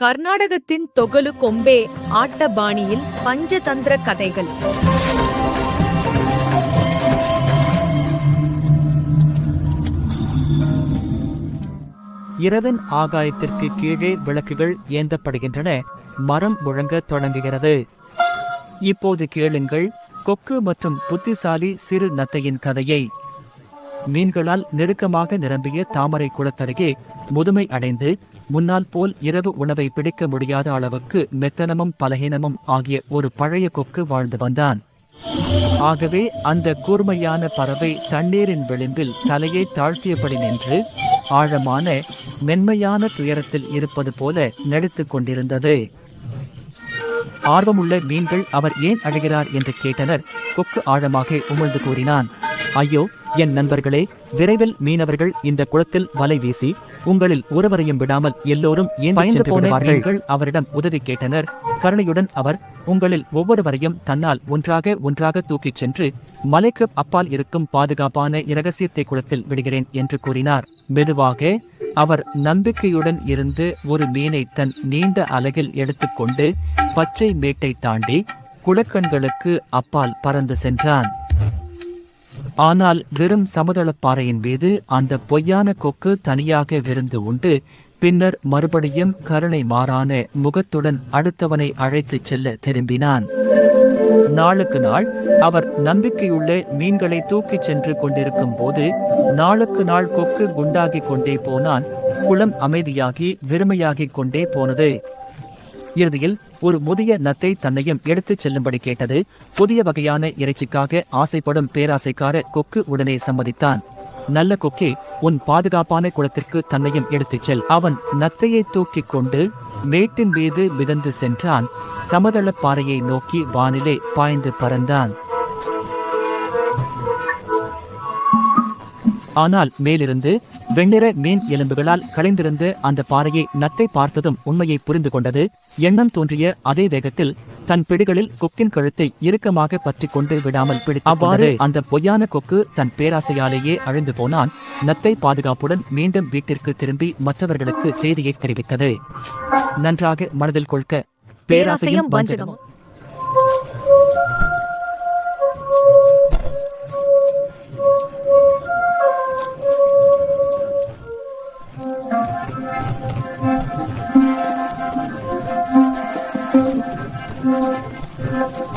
கர்நாடகத்தின் தொகலு கொம்பே ஆட்ட பாணியில் பஞ்சதந்திர கதைகள். இரவின் ஆகாயத்திற்கு கீழே விளக்குகள் ஏந்தப்படுகின்றன. மரம் முழங்க தொடங்குகிறது. இப்போது கேளுங்கள் கொக்கு மற்றும் புத்திசாலி சிறு நத்தையின் கதையை. மீன்களால் நெருக்கமாக நிரம்பிய தாமரை குளத்தருகே முதுமை அடைந்து முன்னால் போல் இரவு உணவை பிடிக்க முடியாத அளவுக்கு மெத்தனமும் பலகீனமும் ஆகிய ஒரு பழைய கொக்கு வாழ்ந்து வந்தான். ஆகவே அந்த கூர்மையான பறவை தண்ணீரின் விளிம்பில் தலையை தாழ்த்தியபடி நின்று ஆழமான மென்மையான துயரத்தில் இருப்பது போல நடித்துக் கொண்டிருந்தது. ஆர்வமுள்ள மீன்கள் அவர் ஏன் அழுகிறார் என்று கேட்டனர். கொக்கு ஆழமாக உமிழ்ந்து கூறினான், ஐயோ என் நண்பர்களே, விரைவில் மீனவர்கள் இந்த குளத்தில் வலை வீசி உங்களில் ஒருவரையும் விடாமல் எல்லோரும் ஏன் பயந்து போனவர்கள் அவரிடம் உதவி கேட்டனர். கருணையுடன் அவர், உங்களில் ஒவ்வொருவரையும் தன்னால் ஒன்றாக தூக்கிச் சென்று மலைக்கு அப்பால் இருக்கும் பாதுகாப்பான இரகசியத்தை குளத்தில் விடுகிறேன் என்று கூறினார். மெதுவாக அவர் நம்பிக்கையுடன் இருந்து ஒரு மீனை தன் நீண்ட அலகில் எடுத்துக்கொண்டு பச்சை மேட்டை தாண்டி குளக்கண்களுக்கு அப்பால் பறந்து சென்றான். ஆனால் வெறும் சமதளப்பாறையின் மீது அந்த பொய்யான கொக்கு தனியாக விருந்து உண்டு பின்னர் மறுபடியும் கருணை மாறான முகத்துடன் அடுத்தவனை அழைத்துச் செல்ல திரும்பினான். நாளுக்கு நாள் அவர் நம்பிக்கையுள்ள மீன்களை தூக்கிச் சென்று கொண்டிருக்கும் போது நாளுக்கு நாள் கொக்கு குண்டாகிக் கொண்டே போனான். குளம் அமைதியாகி வெறுமையாகிக் கொண்டே போனது. இறுதியில் ஒரு முதிய நத்தை தன்னையும் எடுத்துச் செல்லும்படி கேட்டது. புதிய வகையான இறைச்சிக்காக ஆசைப்படும் பேராசைக்கார கொக்கு உடனே சம்மதித்தான். நல்ல கொக்கே, உன் பாதுகாப்பான குளத்திற்கு தன்னையும் எடுத்துச் செல். அவன் நத்தையை தூக்கிக் கொண்டு மேட்டின் மீது மிதந்து சென்றான். சமதள பாறையை நோக்கி வானிலே பாய்ந்து பறந்தான். ஆனால் மேலிருந்து வெண்ணிற மீன் எலும்புகளால் களைந்திருந்த அந்த பாறையை நத்தை பார்த்ததும் உண்மையை புரிந்து கொண்டது. எண்ணம் தோன்றிய அதே வேகத்தில் தன் பிடிகளில் கொக்கின் கழுத்தை இறுக்கமாக பற்றி கொண்டு விடாமல் அவ்வாறு அந்த பொய்யான கொக்கு தன் பேராசையாலேயே அழிந்து போனான். நத்தை பாதுகாப்புடன் மீண்டும் வீட்டிற்கு திரும்பி மற்றவர்களுக்கு செய்தியை தெரிவித்தது. நன்றாக மனதில் கொள்க, பேராசையும் வஞ்சகமும். Thank you.